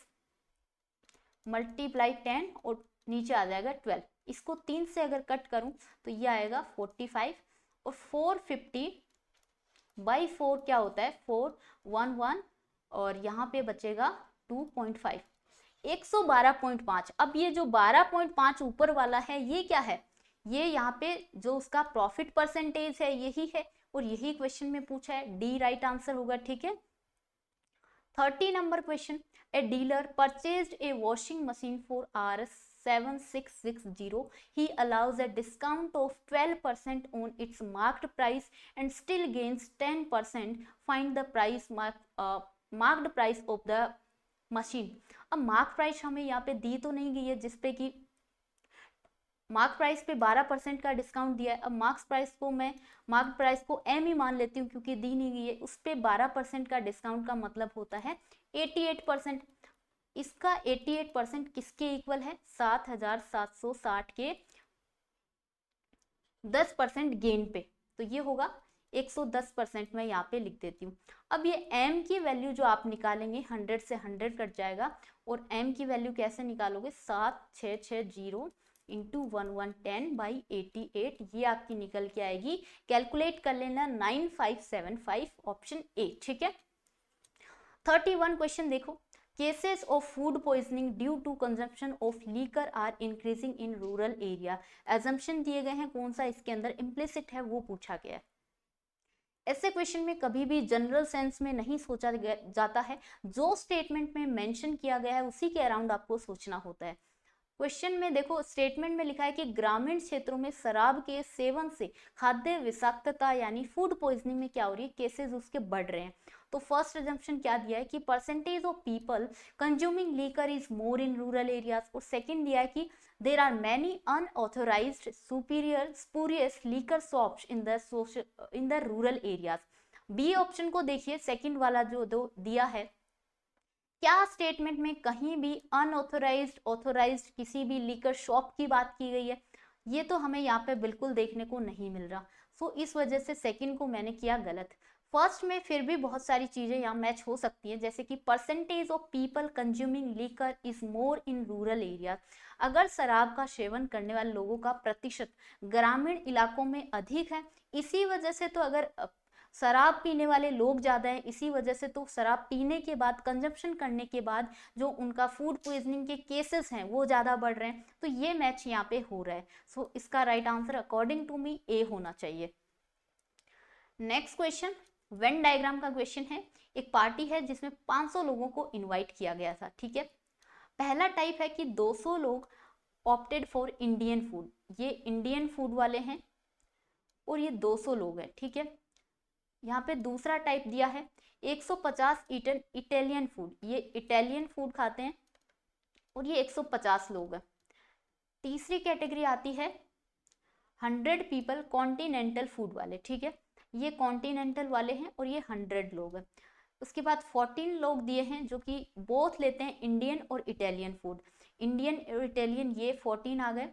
मल्टीप्लाई 10 और नीचे आ जाएगा 12। इसको 3 से अगर कट करूं तो ये आएगा 45, और 450 बाई 4 क्या होता है, 411, और यहाँ पे बचेगा 2.5, 112.5। अब ये जो 12.5 ऊपर वाला है ये क्या है, ये यहाँ पे जो उसका प्रॉफिट परसेंटेज है यही है, और यही क्वेश्चन में पूछा है, डी राइट आंसर होगा। ठीक है, 30 number question, a dealer purchased A washing machine for R7660. He allows a discount of 12% on its marked price and still gains 10%. Find the price marked price of the machine. अब mark price हमें यहाँ पे दी तो नहीं गई है, जिसपे कि मार्क प्राइस पे 12% का डिस्काउंट दिया है। अब मार्क्स प्राइस को मैं मार्क प्राइस को M ही मान लेती हूँ क्योंकि दी नहीं गई है, उस पे 12% का डिस्काउंट का मतलब होता है 88%। इसका 88% किसके इक्वल है, 7,760 के 10% गेन पे, तो ये होगा 110%। मैं यहाँ पे लिख देती हूँ। अब ये M की वैल्यू जो आप निकालेंगे 100 से 100 कट जाएगा, और M की वैल्यू कैसे निकालोगे, 7660 इंटू 1110 बाई 88, ये आपकी निकल के आएगी, कैलकुलेट कर लेना 9575, ऑप्शन ए। ठीक है, 31 क्वेश्चन देखो, cases of food poisoning due to consumption of liquor are increasing in rural area. Assumption दिए गए हैं, कौन सा इसके अंदर इम्प्लिसिट है वो पूछा गया है। ऐसे क्वेश्चन में कभी भी जनरल सेंस में नहीं सोचा जाता है, जो स्टेटमेंट में मेंशन किया गया है उसी के अराउंड आपको सोचना होता है। क्वेश्चन में देखो, स्टेटमेंट में लिखा है कि ग्रामीण क्षेत्रों में शराब के सेवन से खाद्य विषाक्तता यानी फूड पॉइजनिंग में क्या हो रही है, केसेस उसके बढ़ रहे हैं। तो फर्स्ट एजम्पशन क्या दिया है कि percentage of people consuming liquor is more in rural areas, और सेकंड दिया है कि there are many unauthorised spurious liquor shops in the rural areas. B option को देखिए, सेकंड वाला जो दिया है क्या स्टेटमेंट में कहीं भी अनऑथोराइज्ड ऑथोराइज्ड किसी भी लीकर शॉप की बात की गई है? ये तो हमें यहाँ पे बिल्कुल देखने को नहीं मिल रहा। सो इस वजह से सेकंड को मैंने किया गलत। फर्स्ट में फिर भी बहुत सारी चीजें यहाँ मैच हो सकती हैं, जैसे कि percentage of people consuming liquor is more in rural area. अगर शराब का सेवन करने वाले लोगों का प्रतिशत ग्रामीण इलाकों में अधिक है, इसी वजह से तो अगर शराब पीने वाले लोग ज़्यादा हैं, इसी वजह से तो शराब पीने के बाद कंजप्शन करने के बाद जो उनका फूड पॉइजनिंग के केसेस हैं वो ज़्यादा बढ़ रहे हैं। तो ये मैच यहाँ पे हो रहा है। सो इसका right answer according to me A होना चाहिए। नेक्स्ट क्वेश्चन वेन डायग्राम का क्वेश्चन है। एक पार्टी है जिसमें 500 लोगों को इन्वाइट किया गया था, ठीक है। पहला टाइप है कि 200 लोग ऑप्टेड फॉर इंडियन फूड, ये इंडियन फूड वाले हैं और ये 200 लोग हैं, ठीक है। यहाँ पे दूसरा टाइप दिया है 150 ईटन इटालियन फूड, ये इटालियन फूड खाते हैं और ये 150 लोग हैं। तीसरी कैटेगरी आती है 100 पीपल कॉन्टिनेंटल फूड वाले, ठीक है, ये कॉन्टिनेंटल वाले हैं और ये 100 लोग हैं। उसके बाद 14 लोग दिए हैं जो कि बोथ लेते हैं इंडियन और इटालियन फूड, इंडियन और इटालियन ये 14 आ गए।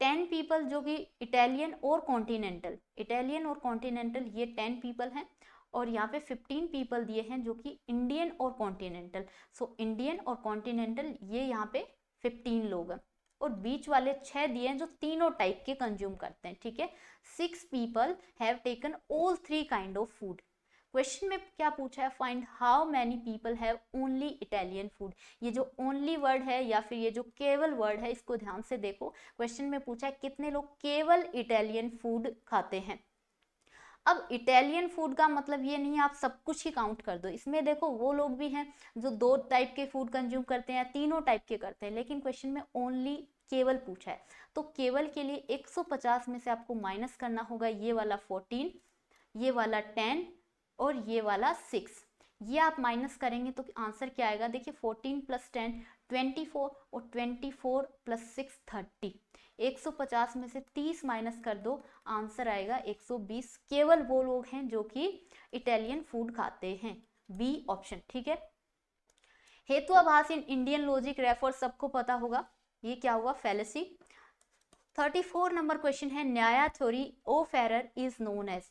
10 पीपल जो कि इटालियन और कॉन्टिनेंटल, इटालियन और कॉन्टिनेंटल ये 10 पीपल हैं। और यहाँ पे 15 पीपल दिए हैं जो कि इंडियन और कॉन्टिनेंटल। सो इंडियन और कॉन्टिनेंटल ये यहाँ पे 15 लोग हैं। और बीच वाले 6 दिए हैं जो तीनों टाइप के कंज्यूम करते हैं, ठीक है। 6 people have taken all 3 kind of food. Question में क्या पूछा है, find how many people have only Italian food. ये जो ओनली वर्ड है या फिर ये जो केवल वर्ड है, इसको ध्यान से देखो। क्वेश्चन में पूछा है कितने लोग केवल इटालियन फूड खाते हैं। अब इटालियन फूड का मतलब ये नहीं है आप सब कुछ ही काउंट कर दो, इसमें देखो वो लोग भी हैं जो 2 टाइप के फूड कंज्यूम करते हैं, तीनों टाइप के करते हैं, लेकिन क्वेश्चन में ओनली केवल पूछा है। तो केवल के लिए 150 में से आपको माइनस करना होगा ये वाला 14, ये वाला 10 और ये वाला 6। ये आप माइनस करेंगे तो आंसर क्या आएगा, देखिए 14 + 10 24 और 24 + 6 30। 150 में से 30 माइनस कर दो, आंसर आएगा 120। केवल वो लोग हैं जो कि इटालियन फूड खाते हैं, बी ऑप्शन, ठीक है। हेतुआभास इन इंडियन लॉजिक रेफर सबको पता होगा, ये क्या हुआ, फैलेसी। 34 नंबर क्वेश्चन है Nyaya theory of error is known as.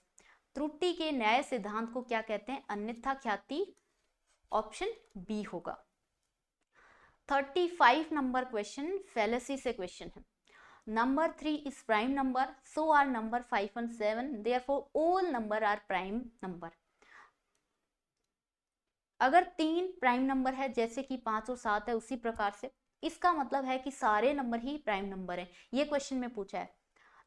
त्रुटि के न्याय सिद्धांत को क्या कहते हैं, अन्यथा ख्याति, ऑप्शन बी होगा। 35 नंबर क्वेश्चन फैलेसी से क्वेश्चन है। Number 3 is prime number, so are number 5 and 7, therefore all number are prime number. अगर 3 प्राइम नंबर है जैसे कि 5 और 7 है, उसी प्रकार से इसका मतलब है कि सारे नंबर ही प्राइम नंबर हैं, ये क्वेश्चन में पूछा है।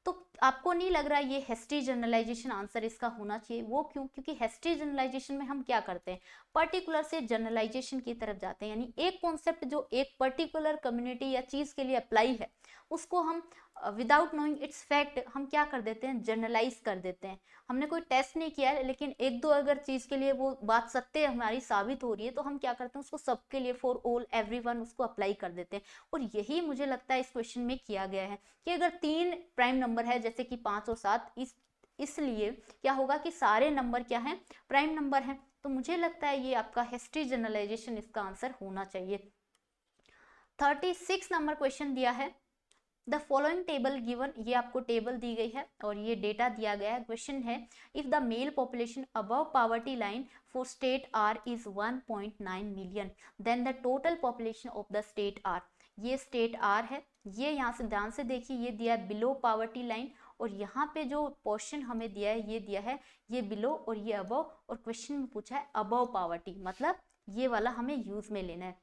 तो आपको नहीं लग रहा ये हेस्टी जनरलाइजेशन आंसर इसका होना चाहिए, वो क्यों, क्योंकि हेस्टी जनरलाइजेशन में हम क्या करते हैं, पर्टिकुलर से जनरलाइजेशन की तरफ जाते हैं, यानी एक कॉन्सेप्ट जो एक पर्टिकुलर कम्युनिटी या चीज के लिए अप्लाई है उसको हम विदाउट नोइंग इट्स फैक्ट हम क्या कर देते हैं, जनरलाइज कर देते हैं। हमने कोई टेस्ट नहीं किया है लेकिन एक दो अगर चीज के लिए वो बात सत्य हमारी साबित हो रही है तो हम क्या करते हैं उसको सबके लिए फॉर ऑल एवरीवन उसको अप्लाई कर देते हैं। और यही मुझे लगता है इस क्वेश्चन में किया गया है कि अगर 3 प्राइम नंबर है जैसे कि 5 और 7, इसलिए क्या होगा कि सारे नंबर क्या हैं, प्राइम नंबर हैं। तो मुझे लगता है ये आपका हिस्ट्री जनरलाइजेशन इसका आंसर होना चाहिए। 36 नंबर क्वेश्चन दिया है द फॉलोइंग टेबल गिवन, ये आपको टेबल दी गई है और ये डेटा दिया गया है। क्वेश्चन है if the male population above poverty line for state R is 1.9 million then the total population of the state R. ये स्टेट आर है, ये यहाँ से ध्यान से देखिए, ये दिया है बिलो पॉवर्टी लाइन और यहाँ पे जो पोर्शन हमें दिया है ये दिया है ये बिलो और ये अबव, और क्वेश्चन में पूछा है अबव पॉवर्टी, मतलब ये वाला हमें यूज में लेना है।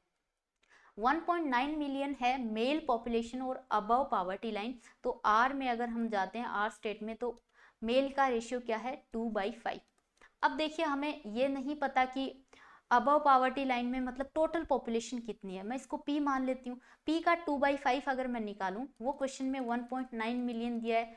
1.9 मिलियन है मेल पॉपुलेशन और अबव पॉवर्टी लाइन, तो आर में अगर हम जाते हैं आर स्टेट में तो मेल का रेशियो क्या है 2/5। अब देखिए हमें ये नहीं पता कि अबव पॉवर्टी लाइन में मतलब टोटल पॉपुलेशन कितनी है, मैं इसको पी मान लेती हूँ। पी का 2/5 अगर मैं निकालूं, वो क्वेश्चन में 1.9 मिलियन दिया है,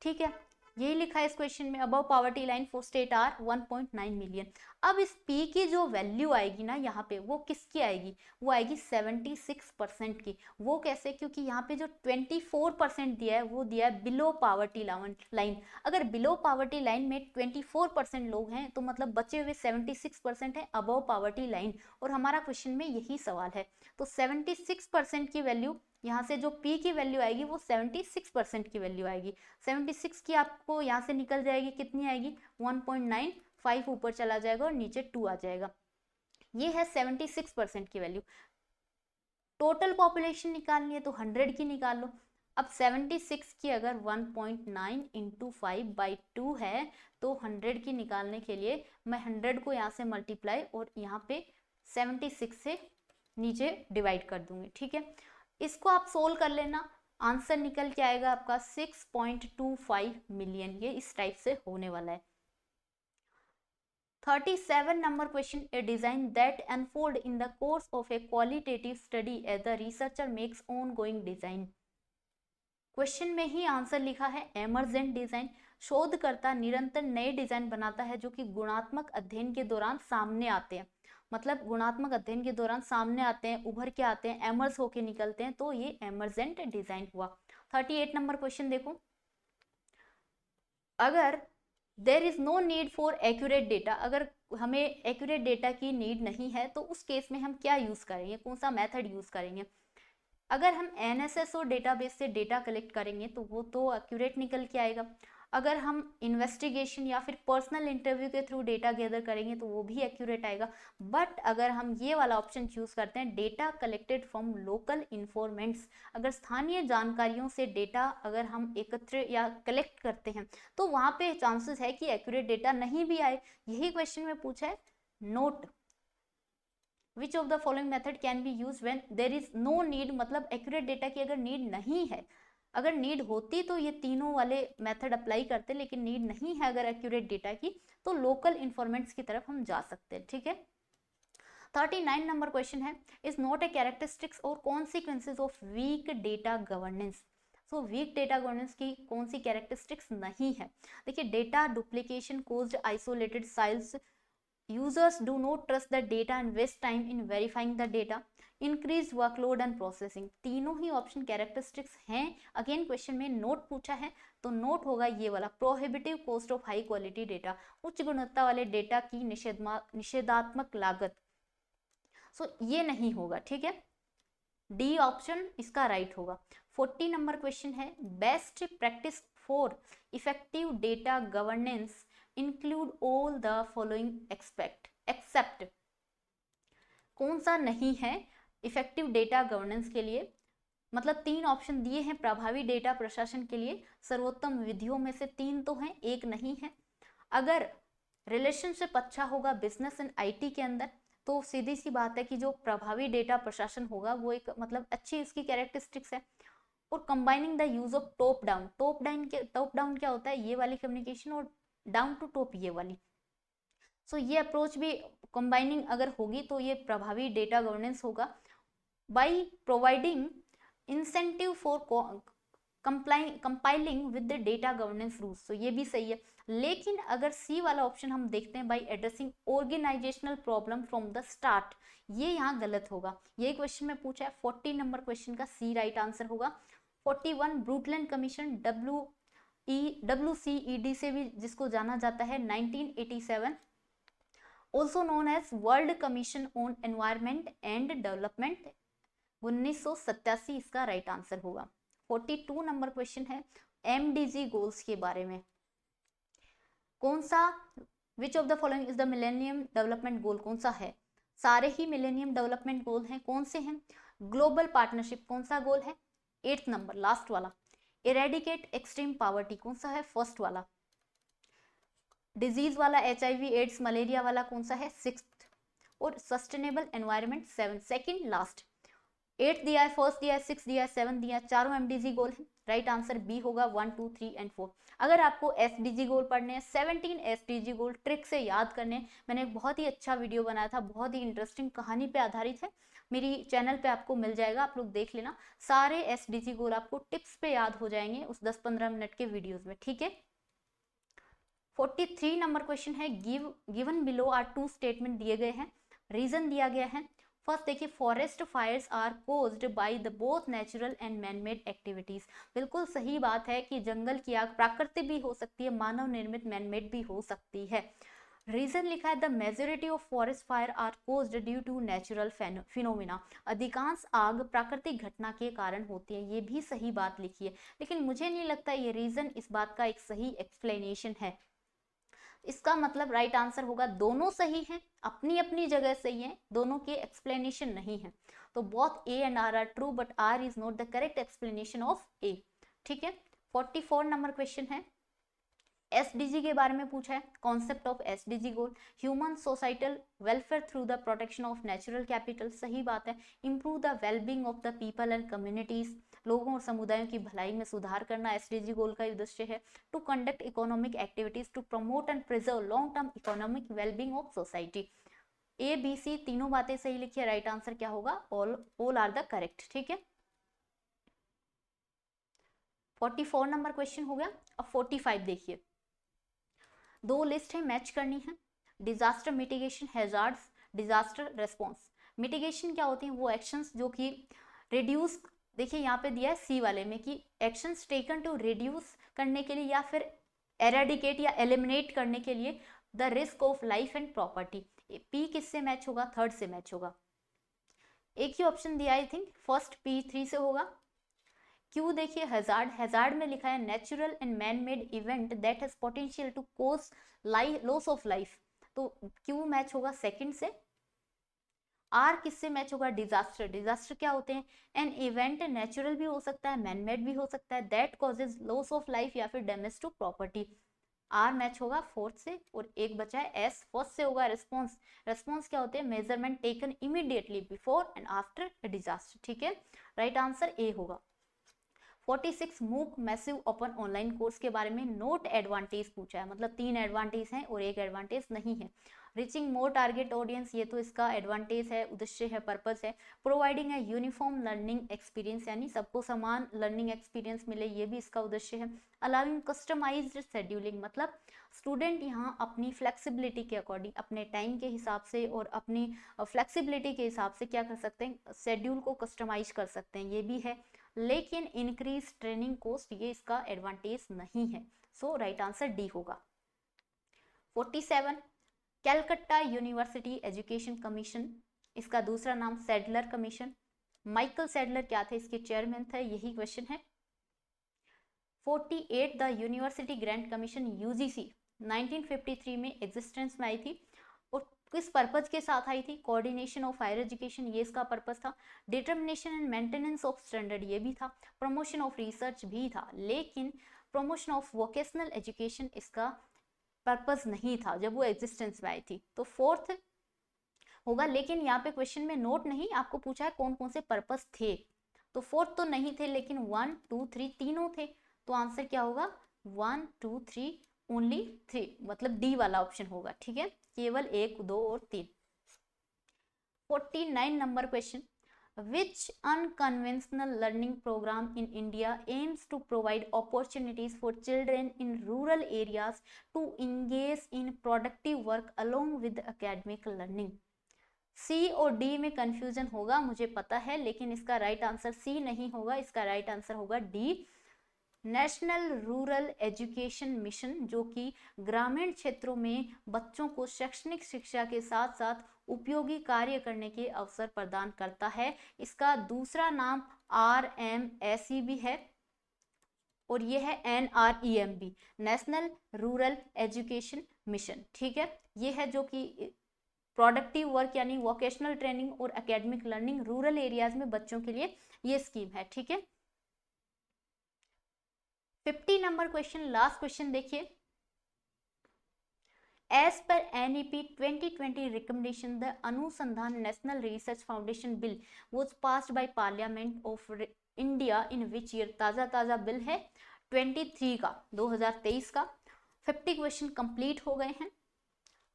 ठीक है। यही लिखा है इस क्वेश्चन में, above poverty line for state R 1.9 million. अब इस पी की जो वैल्यू आएगी ना यहाँ पे, वो किसकी आएगी, वो आएगी 76% की। वो कैसे, क्योंकि यहाँ पे जो 24% दिया है वो दिया है बिलो पॉवर्टी लाइन। अगर बिलो पॉवर्टी लाइन में 24% लोग हैं तो मतलब बचे हुए 76% है अबव पॉवर्टी लाइन, और हमारा क्वेश्चन में यही सवाल है। तो 76% की वैल्यू, यहाँ से जो P की वैल्यू आएगी वो 76% की वैल्यू आएगी। 76 की आपको यहाँ से निकल जाएगी, कितनी आएगी 1.95, ऊपर चला जाएगा और नीचे 2 आ जाएगा। ये है 76% की वैल्यू। टोटल पॉपुलेशन निकालनी है तो 100 की निकाल लो। अब 76 की अगर 1.9 इंटू 5/2 है तो 100 की निकालने के लिए मैं 100 को यहाँ से मल्टीप्लाई और यहाँ पे 76 से नीचे डिवाइड कर दूंगी, ठीक है। इसको आप सोल्व कर लेना, आंसर निकल के आएगा आपका 6.25 मिलियन। ये इस टाइप से होने वाला है। 37 number question, a design that unfold in the course of a qualitative study as the researcher makes ongoing design. Question में ही आंसर लिखा है एमरजेंट डिजाइन। शोधकर्ता निरंतर नए डिजाइन बनाता है जो कि गुणात्मक अध्ययन के दौरान सामने आते हैं। मतलब गुणात्मक अध्ययन के दौरान सामने आते हैं, उभर के आते हैं, एमर्स होके निकलते हैं, तो ये एमरजेंट डिजाइन हुआ। 38 नंबर क्वेश्चन देखो, अगर there is no need for accurate data, अगर हमें एक्यूरेट डेटा की नीड नहीं है तो उस केस में हम क्या यूज करेंगे, कौन सा मेथड यूज करेंगे। अगर हम एनएसएस और डेटाबेस से डेटा कलेक्ट करेंगे तो वो तो एक्यूरेट निकल के आएगा। अगर हम इन्वेस्टिगेशन या फिर पर्सनल इंटरव्यू के थ्रू डेटा गैदर करेंगे तो वो भी एक्यूरेट आएगा। बट अगर हम ये वाला ऑप्शन चूज करते हैं, data collected from local informants, अगर स्थानीय जानकारियों से डेटा अगर हम एकत्र या कलेक्ट करते हैं तो वहाँ पे चांसेस है कि एक्यूरेट डेटा नहीं भी आए। यही क्वेश्चन में पूछा है। Note which of the following method can be use when there is no need, मतलब एक्यूरेट डेटा की अगर नीड नहीं है। अगर नीड होती तो ये तीनों वाले मेथड अप्लाई करते, लेकिन नीड नहीं है अगर एक्यूरेट डेटा की, तो लोकल इन्फॉर्मेंट्स की तरफ हम जा सकते हैं, ठीक है। 39 नंबर क्वेश्चन है, इज नॉट ए कैरेक्टरिस्टिक्स और consequences of weak data governance. So weak data governance की कौन सी कैरेक्टरिस्टिक्स नहीं है। देखिए, data duplication caused isolated silos, users do not trust the data and waste time in verifying the data, increased workload and processing। तीनों ही option characteristics हैं। Again question में note पूछा है तो नोट होगा ये वाला, prohibitive cost of high quality data, उच्च गुणवत्ता वाले डेटा की निषेधात्मक लागत। सो ये नहीं होगा, ठीक है। डी ऑप्शन इसका राइट होगा। 40 नंबर क्वेश्चन है, best practice for effective data governance include all the following except. कौन सा नहीं है इफेक्टिव डेटा गवर्नेंस के लिए, मतलब 3 ऑप्शन दिए हैं प्रभावी डेटा प्रशासन के लिए, सर्वोत्तम विधियों में से 3 तो हैं, एक नहीं है। अगर रिलेशनशिप अच्छा होगा बिजनेस एंड आईटी के अंदर तो सीधी सी बात है कि जो प्रभावी डेटा प्रशासन होगा वो एक मतलब अच्छी इसकी कैरेक्टरिस्टिक्स है। और combining the use of top down क्या होता है, ये वाली कम्युनिकेशन, और डाउन टू टॉप ये वाली। सो ये अप्रोच भी कंबाइनिंग अगर होगी तो ये प्रभावी डेटा गवर्नेंस होगा। By providing incentive for compiling with the data governance rules, तो ये भी सही है। लेकिन अगर सी वाला ऑप्शन हम देखते हैं, by addressing organisational problem from the start, ये यहाँ गलत होगा। ये क्वेश्चन में पूछा है, 40 नंबर क्वेश्चन का सी राइट आंसर होगा। 41 ब्रूटलैंड कमीशन, WCED से भी जिसको जाना जाता है, 1987, also known as World Commission on Environment and Development, 1987 इसका राइट आंसर होगा। 42 नंबर क्वेश्चन है MDG गोल्स के बारे में, कौन सा, which of the following is the Millennium Development Goal, कौन सा है। सारे ही मिलेनियम डेवलपमेंट गोल हैं, कौन से हैं। ग्लोबल पार्टनरशिप कौन सा गोल है, 8th नंबर लास्ट वाला। इरेडिकेट एक्सट्रीम पावर्टी कौन सा है, फर्स्ट वाला। डिजीज वाला HIV एड्स मलेरिया वाला कौन सा है, 6th। और सस्टेनेबल एनवायरनमेंट 7, सेकंड लास्ट। 8 दिया है, फर्स्ट दिया है, 6 दिया है, 7 दिया है, चारों MDG गोल है। राइट आंसर बी होगा 1, 2, 3 एंड 4। अगर आपको SDG गोल पढ़ने हैं, 17 SDG गोल ट्रिक से याद करने, मैंने एक बहुत ही अच्छा वीडियो बनाया था, बहुत ही इंटरेस्टिंग कहानी पे आधारित है, मेरी चैनल पे आपको मिल जाएगा, आप लोग देख लेना। सारे SDG गोल आपको टिप्स पे याद हो जाएंगे उस 10-15 मिनट के वीडियोज में, ठीक है। 43 नंबर क्वेश्चन है, given below are two statement दिए गए हैं, रीजन दिया गया है। फर्स्ट देखिए, forest fires are caused by the both natural and man made activities. बिल्कुल सही बात है कि जंगल की आग प्राकृतिक भी हो सकती है, मानव निर्मित मैन मेड भी हो सकती है। रीजन लिखा है, the majority of forest fire are caused due to natural phenomena. अधिकांश आग प्राकृतिक घटना के कारण होती है, ये भी सही बात लिखी है, लेकिन मुझे नहीं लगता ये रीजन इस बात का एक सही एक्सप्लेनेशन है। इसका मतलब राइट आंसर होगा, दोनों सही हैं, अपनी अपनी जगह सही हैं, दोनों के एक्सप्लेनेशन नहीं है। तो both A and R true, but R is not the correct explanation of A. ठीक है। 44 नंबर क्वेश्चन है, एसडीजी के बारे में पूछा है। Concept of SDG goal, human societal welfare through the protection of natural capital, सही बात है। Improve the wellbeing of the people and communities, लोगों और समुदायों की भलाई में सुधार करना एसडीजी गोल का उद्देश्य है। To conduct economic activities to promote and preserve long term economic wellbeing of society. A B C तीनों बातें सही लिखी है, राइट आंसर क्या होगा, ऑल आर द करेक्ट। ठीक है। 44 नंबर क्वेश्चन हो गया। अब 45 देखिए, दो लिस्ट है, मैच करनी है। Disaster mitigation, hazards, disaster response. Mitigation क्या होती है, वो एक्शंस जो कि रिड्यूस, देखिए यहाँ पे दिया है सी वाले में कि एक्शंस टेकन टू रिड्यूस करने के लिए या फिर एरेडिकेट या एलिमिनेट करने के लिए the risk of life and property. P किससे मैच होगा, थर्ड से मैच होगा। एक ही ऑप्शन दिया, आई थिंक फर्स्ट पी 3 से होगा। क्यों देखिए, हैजार्ड, हैजार्ड में लिखा है natural and man made event that has potential to cause loss of life, तो क्यों मैच होगा सेकंड से। आर किससे मैच होगा, डिजास्टर, डिजास्टर क्या होते हैं, एन इवेंट नेचुरल भी हो सकता है, मैन मेड भी हो सकता है, that causes loss of life या फिर damage to property. R match होगा फोर्थ से, और एक बचा है एस, फर्स्ट से होगा रिस्पॉन्स। रिस्पॉन्स क्या होते हैं, measurement taken immediately before and after a disaster. ठीक है, राइट आंसर ए होगा। 46 मूक मैसिव ओपन ऑनलाइन कोर्स के बारे में नोट एडवांटेज पूछा है, मतलब 3 एडवांटेज हैं और एक एडवांटेज नहीं है। रीचिंग मोर टारगेट ऑडियंस, ये तो इसका एडवांटेज है, उद्देश्य है, पर्पस है। Providing a uniform learning experience, यानी सबको समान लर्निंग एक्सपीरियंस मिले, ये भी इसका उद्देश्य है। अलाउिंग कस्टमाइज्ड शेड्यूलिंग, मतलब स्टूडेंट यहाँ अपनी फ्लेक्सिबिलिटी के अकॉर्डिंग, अपने टाइम के हिसाब से और अपनी फ्लेक्सिबिलिटी के हिसाब से क्या कर सकते हैं, शेड्यूल को कस्टमाइज कर सकते हैं, ये भी है। लेकिन इंक्रीज ट्रेनिंग कॉस्ट, ये इसका एडवांटेज नहीं है। सो राइट आंसर डी होगा। 47 कैलकट्टा यूनिवर्सिटी एजुकेशन कमीशन, इसका दूसरा नाम सैडलर कमीशन। माइकल सैडलर क्या थे, इसके चेयरमैन थे, यही क्वेश्चन है। 48 the university grant commission UGC 1953 में एग्जिस्टेंस में आई थी, और किस पर्पज के साथ आई थी, कोऑर्डिनेशन ऑफ हायर एजुकेशन, ये इसका पर्पज था। Determination and maintenance of standard, ये भी था। प्रमोशन ऑफ रिसर्च भी था, लेकिन प्रमोशन ऑफ वोकेशनल एजुकेशन इसका पर्पज नहीं था जब वो एग्जिस्टेंस में आई थी। तो फोर्थ होगा, लेकिन यहाँ पे क्वेश्चन में नोट नहीं, आपको पूछा है कौन कौन से पर्पज थे, तो फोर्थ तो नहीं थे, लेकिन 1 2 3 तीनों थे। तो आंसर क्या होगा, 1 2 3 ओनली 3, मतलब डी वाला ऑप्शन होगा। ठीक है, केवल 1 2 और 3। 49 number question, which unconventional learning program in India aims to provide opportunities for children in rural areas to engage in productive work along with academic learning। सी और डी में कंफ्यूजन होगा मुझे पता है, लेकिन इसका राइट आंसर सी नहीं होगा, इसका राइट आंसर होगा D, national rural education mission, जो कि ग्रामीण क्षेत्रों में बच्चों को शैक्षणिक शिक्षा के साथ साथ उपयोगी कार्य करने के अवसर प्रदान करता है। इसका दूसरा नाम RMSE भी है, और ये है NREM भी, नेशनल रूरल एजुकेशन मिशन। ठीक है, ये है जो कि प्रोडक्टिव वर्क यानी वोकेशनल ट्रेनिंग और एकेडमिक लर्निंग रूरल एरियाज में बच्चों के लिए ये स्कीम है। ठीक है, 50 नंबर क्वेश्चन, लास्ट क्वेश्चन देखिए। As per NEP 2020 recommendation, the Anusandhan national research foundation bill was passed by parliament of India in which year, ताजा बिल है 23 का, 2023 का। 50 क्वेश्चन कंप्लीट हो गए हैं।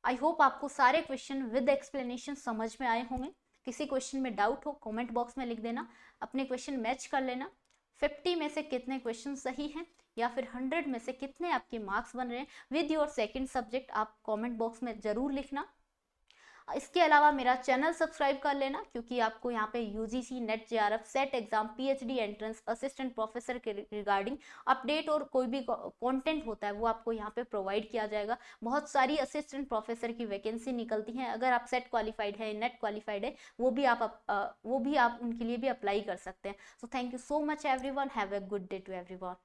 आई होप आपको सारे क्वेश्चन विद एक्सप्लेनेशन समझ में आए होंगे। किसी क्वेश्चन में डाउट हो कमेंट बॉक्स में लिख देना, अपने क्वेश्चन मैच कर लेना। 50 में से कितने क्वेश्चन सही हैं या फिर 100 में से कितने आपके मार्क्स बन रहे हैं विद योर सेकंड सब्जेक्ट, आप कमेंट बॉक्स में ज़रूर लिखना। इसके अलावा मेरा चैनल सब्सक्राइब कर लेना, क्योंकि आपको यहाँ पे UGC net JRF set exam PhD entrance assistant professor के रिगार्डिंग अपडेट और कोई भी कंटेंट होता है वो आपको यहाँ पे प्रोवाइड किया जाएगा। बहुत सारी असिस्टेंट प्रोफेसर की वैकेंसी निकलती हैं, अगर आप सेट क्वालिफाइड है, नेट क्वालिफाइड है, वो भी आप उनके लिए भी अप्लाई कर सकते हैं। So thank you so much everyone, have a good day to everyone.